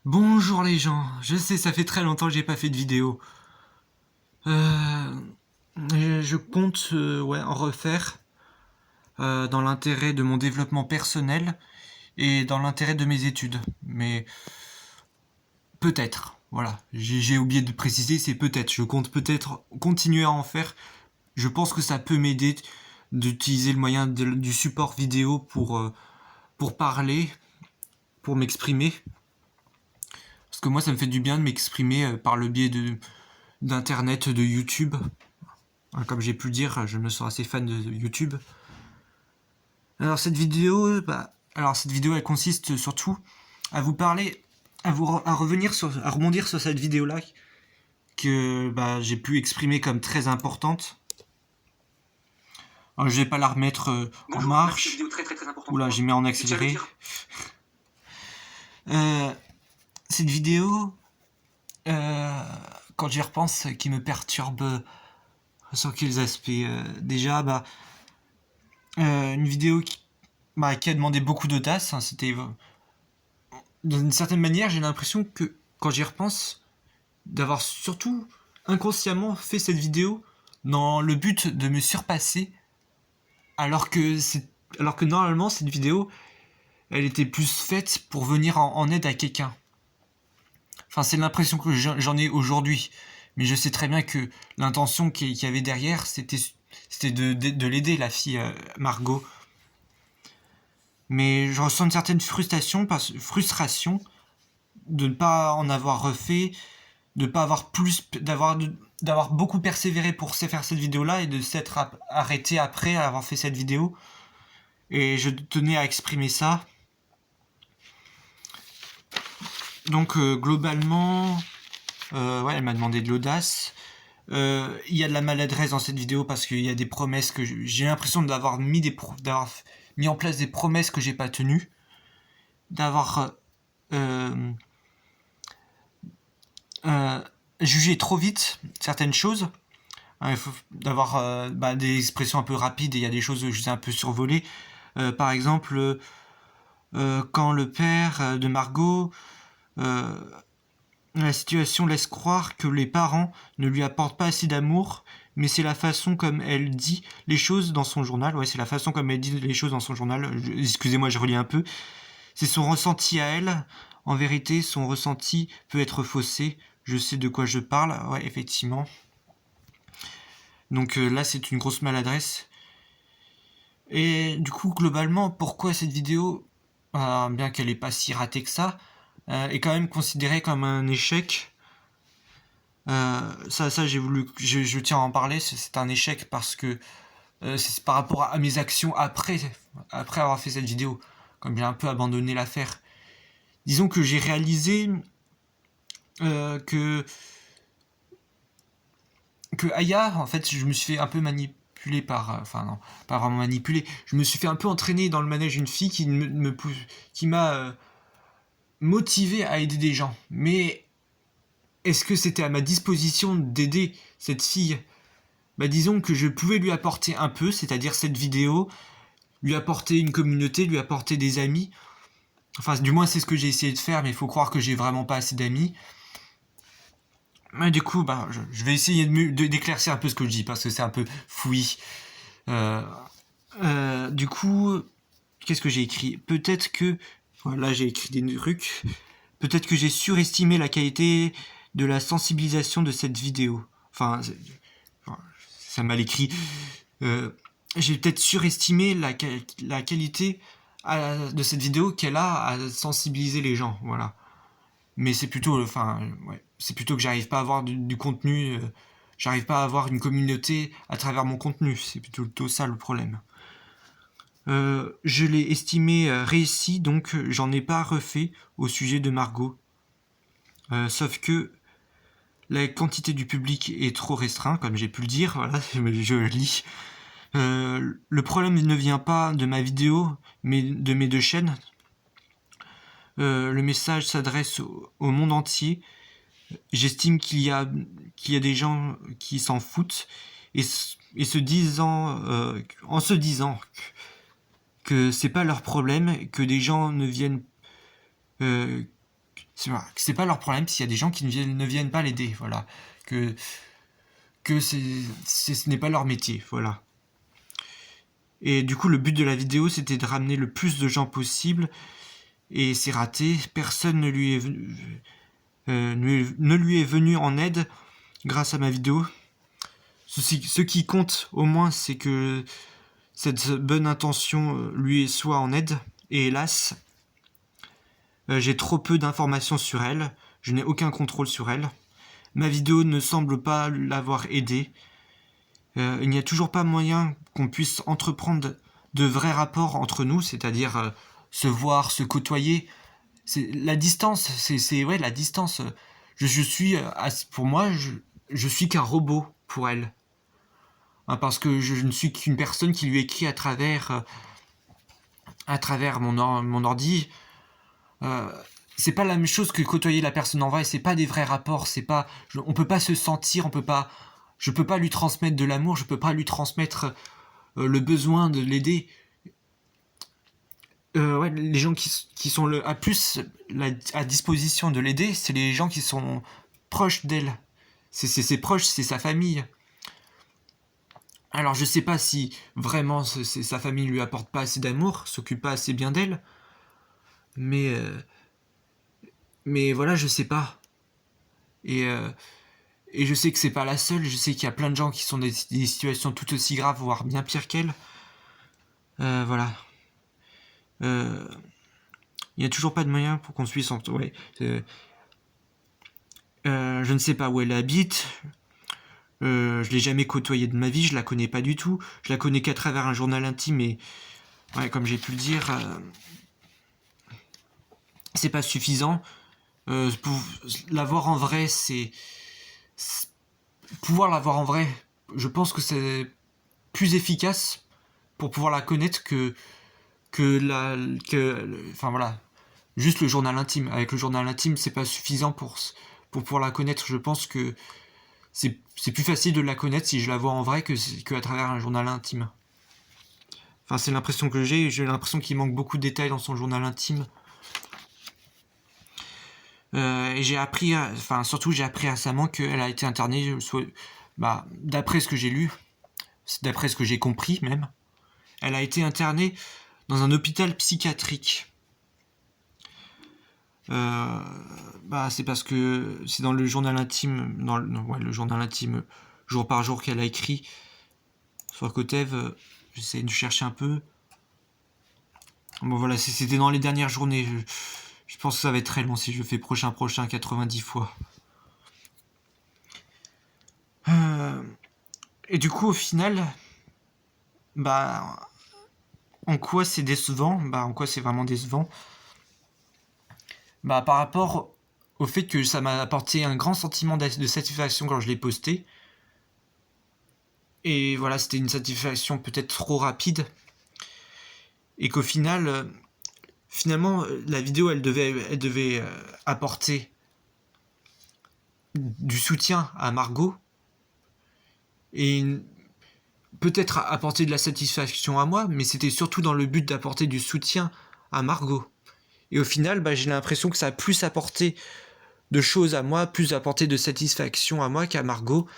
Bonjour les gens, je sais ça fait très longtemps que j'ai pas fait de vidéo. Euh, je compte en refaire dans l'intérêt de mon développement personnel et dans l'intérêt de mes études. Mais peut-être, voilà, j'ai oublié de préciser, c'est peut-être. Je compte peut-être continuer à en faire. Je pense que ça peut m'aider d'utiliser le moyen du support vidéo pour parler, pour m'exprimer. Parce que moi ça me fait du bien de m'exprimer par le biais d'internet, de YouTube. Comme j'ai pu le dire, je me sens assez fan de YouTube. Alors cette vidéo, elle consiste surtout à vous parler, à rebondir sur cette vidéo-là que j'ai pu exprimer comme très importante. Alors, je vais pas la remettre en marche. Oula, j'ai mis en accéléré. Euh, cette vidéo, quand j'y repense, qui me perturbe sur quels aspects. Déjà, une vidéo qui a demandé beaucoup d'audace. Hein, c'était d'une certaine manière, j'ai l'impression que quand j'y repense, d'avoir surtout inconsciemment fait cette vidéo dans le but de me surpasser, alors que normalement cette vidéo, elle était plus faite pour venir en aide à quelqu'un. Enfin, c'est l'impression que j'en ai aujourd'hui, mais je sais très bien que l'intention qu'il y avait derrière, c'était de l'aider, la fille Margot. Mais je ressens une certaine frustration de ne pas en avoir refait, de pas avoir d'avoir beaucoup persévéré pour faire cette vidéo là et de s'être arrêté après avoir fait cette vidéo, et je tenais à exprimer ça. Donc globalement elle m'a demandé de l'audace. Il y a de la maladresse dans cette vidéo parce qu'il y a des promesses que j'ai l'impression d'avoir mis en place des promesses que j'ai pas tenues, d'avoir euh, jugé trop vite certaines choses. Il faut d'avoir des expressions un peu rapides, et il y a des choses que je sais un peu survolées. Par exemple, quand le père de Margot, la situation laisse croire que les parents ne lui apportent pas assez d'amour, mais c'est la façon comme elle dit les choses dans son journal. Ouais, c'est la façon comme elle dit les choses dans son journal. Excusez-moi, je relis un peu. C'est son ressenti à elle. En vérité, son ressenti peut être faussé. Je sais de quoi je parle. Ouais, effectivement. Donc là, c'est une grosse maladresse. Et du coup, globalement, pourquoi cette vidéo, bien qu'elle n'est pas si ratée que ça, est quand même considérée comme un échec. Ça, je tiens à en parler. C'est un échec parce que c'est par rapport à mes actions après avoir fait cette vidéo, comme j'ai un peu abandonné l'affaire. Disons que j'ai réalisé que Aya, en fait, je me suis fait un peu manipuler enfin non, pas vraiment manipuler. Je me suis fait un peu entraîner dans le manège d'une fille qui m'a motivé à aider des gens. Mais est-ce que c'était à ma disposition d'aider cette fille? Disons que je pouvais lui apporter un peu, c'est-à-dire cette vidéo, lui apporter une communauté, lui apporter des amis. Enfin, du moins, c'est ce que j'ai essayé de faire, mais il faut croire que j'ai vraiment pas assez d'amis. Mais du coup, je vais essayer d'éclaircir un peu ce que je dis, parce que c'est un peu fouillis. Du coup, qu'est-ce que j'ai écrit? Peut-être que... Voilà, j'ai écrit des trucs. Peut-être que j'ai surestimé la qualité de la sensibilisation de cette vidéo. Enfin, ça mal écrit. J'ai peut-être surestimé la qualité de cette vidéo qu'elle a à sensibiliser les gens, voilà. Mais c'est plutôt, c'est plutôt que j'arrive pas à avoir du contenu, j'arrive pas à avoir une communauté à travers mon contenu. C'est plutôt ça le problème. Je l'ai estimé réussi, donc j'en ai pas refait au sujet de Margot. Sauf que la quantité du public est trop restreinte, comme j'ai pu le dire, voilà, je lis. Le problème ne vient pas de ma vidéo, mais de mes deux chaînes. Le message s'adresse au monde entier. J'estime qu'il y a des gens qui s'en foutent et en se disant que c'est pas leur problème, que des gens ne viennent c'est pas leur problème s'il y a des gens qui ne viennent pas l'aider, voilà. Que ce n'est pas leur métier, voilà. Et du coup, le but de la vidéo, c'était de ramener le plus de gens possible, et c'est raté. Personne ne lui est venu en aide grâce à ma vidéo. Ce qui compte au moins, c'est que cette bonne intention lui soit en aide. Et hélas, j'ai trop peu d'informations sur elle. Je n'ai aucun contrôle sur elle. Ma vidéo ne semble pas l'avoir aidée. Il n'y a toujours pas moyen qu'on puisse entreprendre de vrais rapports entre nous, c'est-à-dire se voir, se côtoyer. C'est la distance, ouais, la distance. Je suis, pour moi, je suis qu'un robot pour elle. Hein, parce que je ne suis qu'une personne qui lui écrit à travers mon ordi. C'est pas la même chose que côtoyer la personne en vrai, c'est pas des vrais rapports, on peut pas se sentir, je peux pas lui transmettre de l'amour, je peux pas lui transmettre le besoin de l'aider. Ouais, les gens qui sont à disposition de l'aider, c'est les gens qui sont proches d'elle. C'est ses proches, c'est sa famille. Alors je sais pas si vraiment sa famille lui apporte pas assez d'amour, s'occupe pas assez bien d'elle, mais voilà, je sais pas. Et je sais que c'est pas la seule, je sais qu'il y a plein de gens qui sont dans des situations tout aussi graves, voire bien pires qu'elle. Voilà. Il n'y a toujours pas de moyen pour qu'on puisse... Ouais. Je ne sais pas où elle habite. Je l'ai jamais côtoyée de ma vie, je la connais pas du tout. Je la connais qu'à travers un journal intime, et ouais, comme j'ai pu le dire, c'est pas suffisant. Pour la voir en vrai, pouvoir la voir en vrai, je pense que c'est plus efficace pour pouvoir la connaître enfin voilà, juste le journal intime. Avec le journal intime, c'est pas suffisant pour pouvoir la connaître. Je pense que c'est plus facile de la connaître si je la vois en vrai que à travers un journal intime. Enfin, c'est l'impression que j'ai l'impression qu'il manque beaucoup de détails dans son journal intime. Et j'ai appris récemment qu'elle a été internée, d'après ce que j'ai lu, d'après ce que j'ai compris même, elle a été internée dans un hôpital psychiatrique. C'est parce que c'est dans le journal intime, le journal intime jour par jour qu'elle a écrit sur Kotev. J'essaie de chercher un peu. Bon voilà, c'était dans les dernières journées. Je pense que ça va être très long si je fais prochain 90 fois. Et du coup, au final, en quoi c'est décevant ? En quoi c'est vraiment décevant ? Par rapport au fait que ça m'a apporté un grand sentiment de satisfaction quand je l'ai posté. Et voilà, c'était une satisfaction peut-être trop rapide. Et qu'au final, finalement, la vidéo, elle devait apporter du soutien à Margot. Et peut-être apporter de la satisfaction à moi, mais c'était surtout dans le but d'apporter du soutien à Margot. Et au final, j'ai l'impression que ça a plus apporté de choses à moi, plus apporté de satisfaction à moi qu'à Margot.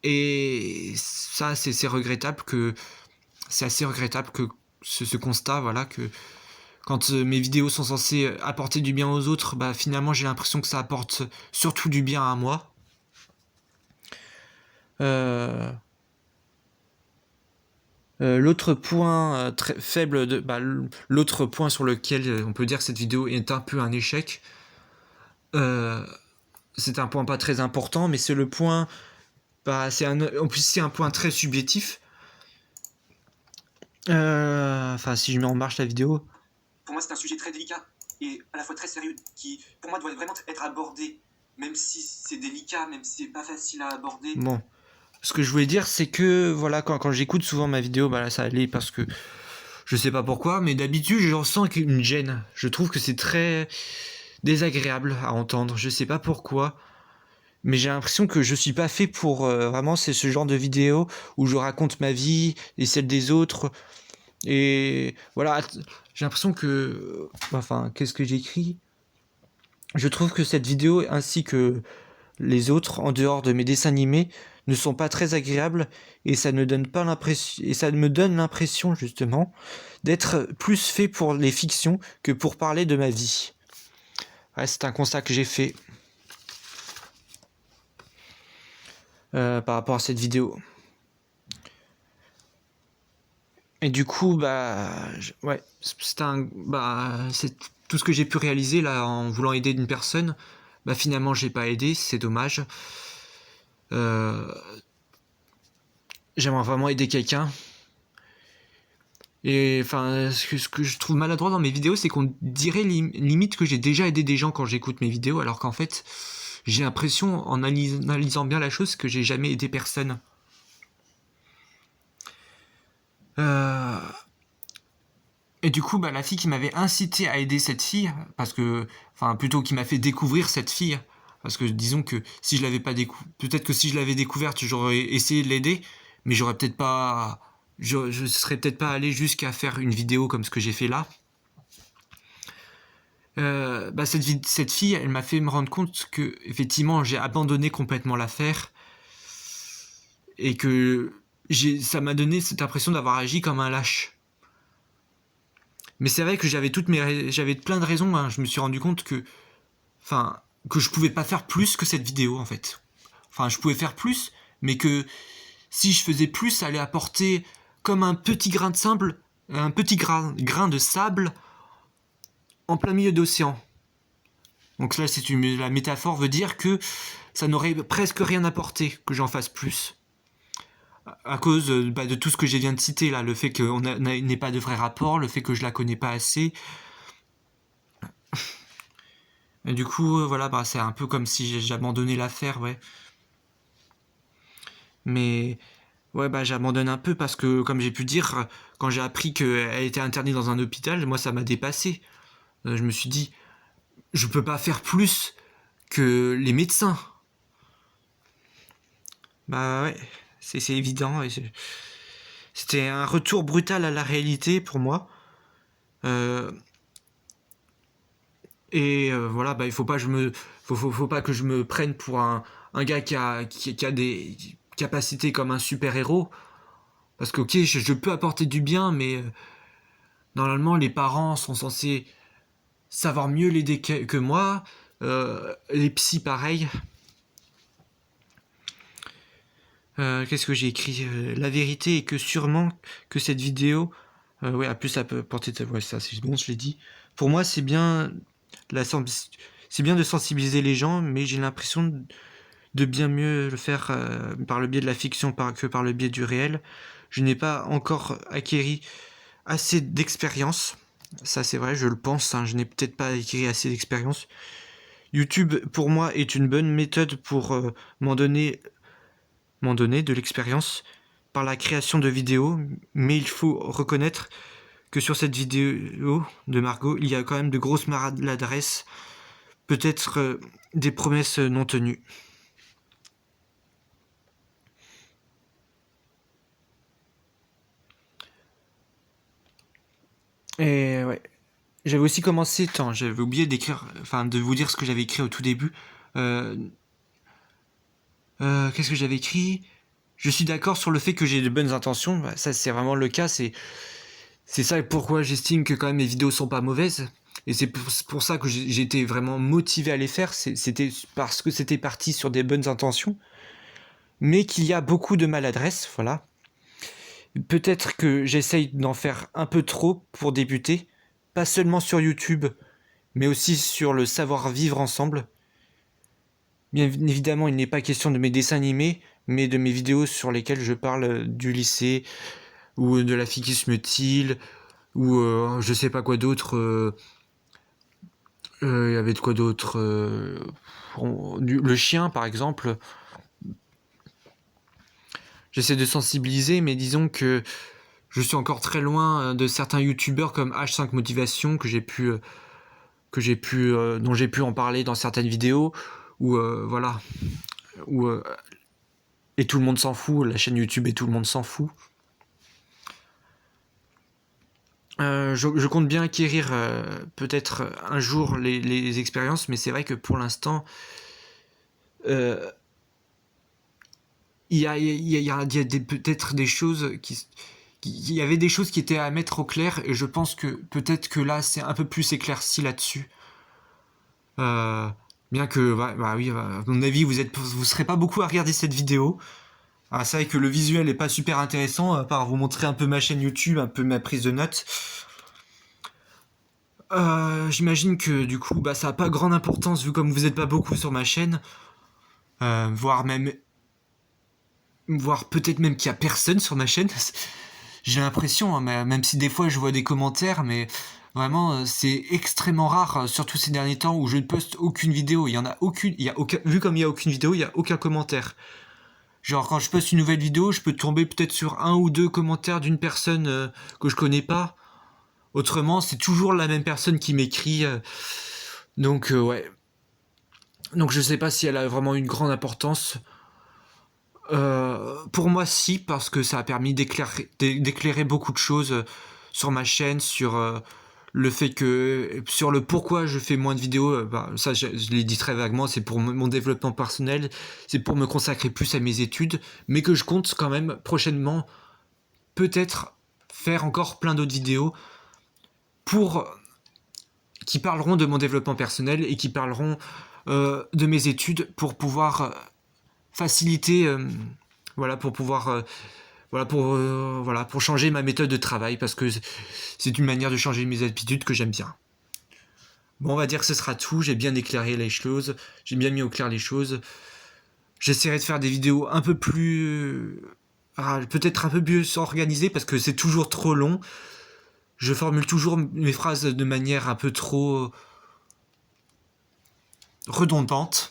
Et ça, c'est assez regrettable que ce constat, voilà, que quand mes vidéos sont censées apporter du bien aux autres, finalement j'ai l'impression que ça apporte surtout du bien à moi. L'autre point très faible l'autre point sur lequel on peut dire que cette vidéo est un peu un échec, c'est un point pas très important, mais c'est le point, en plus c'est un point très subjectif. Si je mets en marche la vidéo. Pour moi, c'est un sujet très délicat et à la fois très sérieux qui, pour moi, doit vraiment être abordé, même si c'est délicat, même si c'est pas facile à aborder. Bon. Ce que je voulais dire, c'est que voilà, quand j'écoute souvent ma vidéo, là ça allait parce que je sais pas pourquoi, mais d'habitude je ressens une gêne. Je trouve que c'est très désagréable à entendre. Je sais pas pourquoi, mais j'ai l'impression que je suis pas fait pour vraiment. C'est ce genre de vidéo où je raconte ma vie et celle des autres. Et voilà, j'ai l'impression que, qu'est-ce que j'écris ? Je trouve que cette vidéo ainsi que les autres, en dehors de mes dessins animés, ne sont pas très agréables et ça ne donne pas l'impression et ça me donne l'impression justement d'être plus fait pour les fictions que pour parler de ma vie. Ouais, c'est un constat que j'ai fait par rapport à cette vidéo. Et du coup, ouais, c'est tout ce que j'ai pu réaliser là en voulant aider une personne. Bah finalement, j'ai pas aidé, c'est dommage. J'aimerais vraiment aider quelqu'un. Et enfin, ce que je trouve maladroit dans mes vidéos, c'est qu'on dirait limite que j'ai déjà aidé des gens quand j'écoute mes vidéos, alors qu'en fait, j'ai l'impression, en analysant bien la chose, que j'ai jamais aidé personne. Et du coup, la fille qui m'avait incité à aider cette fille, enfin plutôt qui m'a fait découvrir cette fille, parce que disons que si je l'avais pas peut-être que si je l'avais découverte, j'aurais essayé de l'aider, mais j'aurais peut-être pas, je serais peut-être pas allé jusqu'à faire une vidéo comme ce que j'ai fait là. Cette fille, elle m'a fait me rendre compte que effectivement j'ai abandonné complètement l'affaire et que ça m'a donné cette impression d'avoir agi comme un lâche. Mais c'est vrai que j'avais plein de raisons. Hein. Je me suis rendu compte que je pouvais pas faire plus que cette vidéo en fait. Enfin, je pouvais faire plus, mais que si je faisais plus, ça allait apporter comme un petit grain de sable, un petit grain de sable en plein milieu d'océan. Donc là, la métaphore veut dire que ça n'aurait presque rien apporté que j'en fasse plus. À cause de tout ce que je viens de citer là, le fait qu'on n'ait pas de vrai rapport, le fait que je la connais pas assez. Et du coup, voilà, c'est un peu comme si j'abandonnais l'affaire, ouais. Mais ouais, j'abandonne un peu parce que, comme j'ai pu dire, quand j'ai appris qu'elle était internée dans un hôpital, moi ça m'a dépassé. Je me suis dit, je peux pas faire plus que les médecins. Bah ouais, c'est évident. C'était un retour brutal à la réalité pour moi. Voilà, il faut pas que je me prenne pour un gars qui a des capacités comme un super héros. Parce que ok, je peux apporter du bien, mais normalement les parents sont censés savoir mieux l'aider que moi. Les psys pareil. Qu'est-ce que j'ai écrit La vérité est que sûrement que cette vidéo, ouais, à plus ça peut porter. Ouais, ça c'est bon, je l'ai dit. Pour moi, c'est bien de sensibiliser les gens, mais j'ai l'impression de bien mieux le faire par le biais de la fiction que par le biais du réel. Je n'ai pas encore acquéri assez d'expérience. Ça c'est vrai, je le pense. Hein, je n'ai peut-être pas acquis assez d'expérience. YouTube, pour moi, est une bonne méthode pour m'en donner de l'expérience par la création de vidéos, mais il faut reconnaître que sur cette vidéo de Margot, il y a quand même de grosses maladresses, peut-être des promesses non tenues. Et ouais. J'avais aussi commencé, j'avais oublié de vous dire ce que j'avais écrit au tout début. Qu'est-ce que j'avais écrit ? Je suis d'accord sur le fait que j'ai de bonnes intentions. Ça, c'est vraiment le cas. C'est ça pourquoi j'estime que quand même mes vidéos sont pas mauvaises. Et c'est pour ça que j'ai été vraiment motivé à les faire. C'était parce que c'était parti sur des bonnes intentions. Mais qu'il y a beaucoup de maladresse, voilà. Peut-être que j'essaye d'en faire un peu trop pour débuter. Pas seulement sur YouTube, mais aussi sur le savoir-vivre ensemble. Bien évidemment, il n'est pas question de mes dessins animés, mais de mes vidéos sur lesquelles je parle du lycée, ou de la fille qui se mutile, ou je sais pas quoi d'autre. Il y avait de quoi d'autre le chien, par exemple. J'essaie de sensibiliser, mais disons que je suis encore très loin de certains youtubeurs comme H5 Motivation dont j'ai pu en parler dans certaines vidéos, ou voilà, ou et tout le monde s'en fout, la chaîne YouTube et tout le monde s'en fout. Je compte bien acquérir peut-être un jour les expériences, mais c'est vrai que pour l'instant, euh, il y a peut-être des choses il y avait des choses qui étaient à mettre au clair, et je pense que peut-être que là c'est un peu plus éclairci là-dessus. Euh, Bien que, bah oui, à mon avis, vous serez pas beaucoup à regarder cette vidéo. Ah, c'est vrai que le visuel est pas super intéressant, à part vous montrer un peu ma chaîne YouTube, un peu ma prise de notes. J'imagine que du coup, bah, ça a pas grande importance vu comme vous êtes pas beaucoup sur ma chaîne, voire même, voire peut-être même qu'il y a personne sur ma chaîne. J'ai l'impression, hein, même si des fois je vois des commentaires, mais vraiment c'est extrêmement rare, surtout ces derniers temps où je ne poste aucune vidéo. Il y en a aucune, il y a aucun, vu comme il y a aucune vidéo, il y a aucun commentaire. Genre quand je poste une nouvelle vidéo, je peux tomber peut-être sur un ou deux commentaires d'une personne que je connais pas. Autrement, c'est toujours la même personne qui m'écrit. Donc ouais. Donc je sais pas si elle a vraiment une grande importance. Pour moi, si, parce que ça a permis d'éclairer beaucoup de choses sur ma chaîne, sur le fait que, sur le pourquoi je fais moins de vidéos. Bah, ça, je l'ai dit très vaguement, c'est pour mon développement personnel, c'est pour me consacrer plus à mes études, mais que je compte quand même prochainement peut-être faire encore plein d'autres vidéos pour qui parleront de mon développement personnel et qui parleront de mes études pour pouvoir faciliter, voilà, pour pouvoir, voilà, pour changer ma méthode de travail, parce que c'est une manière de changer mes habitudes que j'aime bien. Bon, on va dire que ce sera tout. J'ai bien éclairé les choses, j'ai bien mis au clair les choses. J'essaierai de faire des vidéos un peu plus, peut-être un peu mieux organisées, parce que c'est toujours trop long. Je formule toujours mes phrases de manière un peu trop redondante.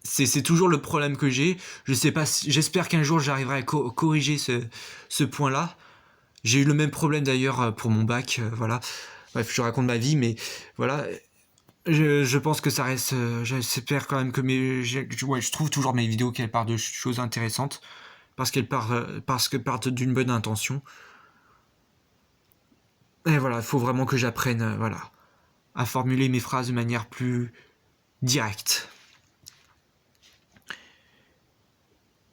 C'est toujours le problème que j'ai. Je sais pas, j'espère qu'un jour j'arriverai à corriger ce point-là. J'ai eu le même problème d'ailleurs pour mon bac, voilà. Bref, je raconte ma vie, mais voilà. Je pense que ça reste. J'espère quand même que ouais, je trouve toujours mes vidéos qu'elles partent de choses intéressantes, parce qu'elles partent d'une bonne intention. Et voilà, il faut vraiment que j'apprenne, voilà, à formuler mes phrases de manière plus directe.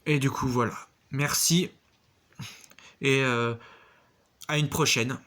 Et du coup, voilà. Merci, et à une prochaine.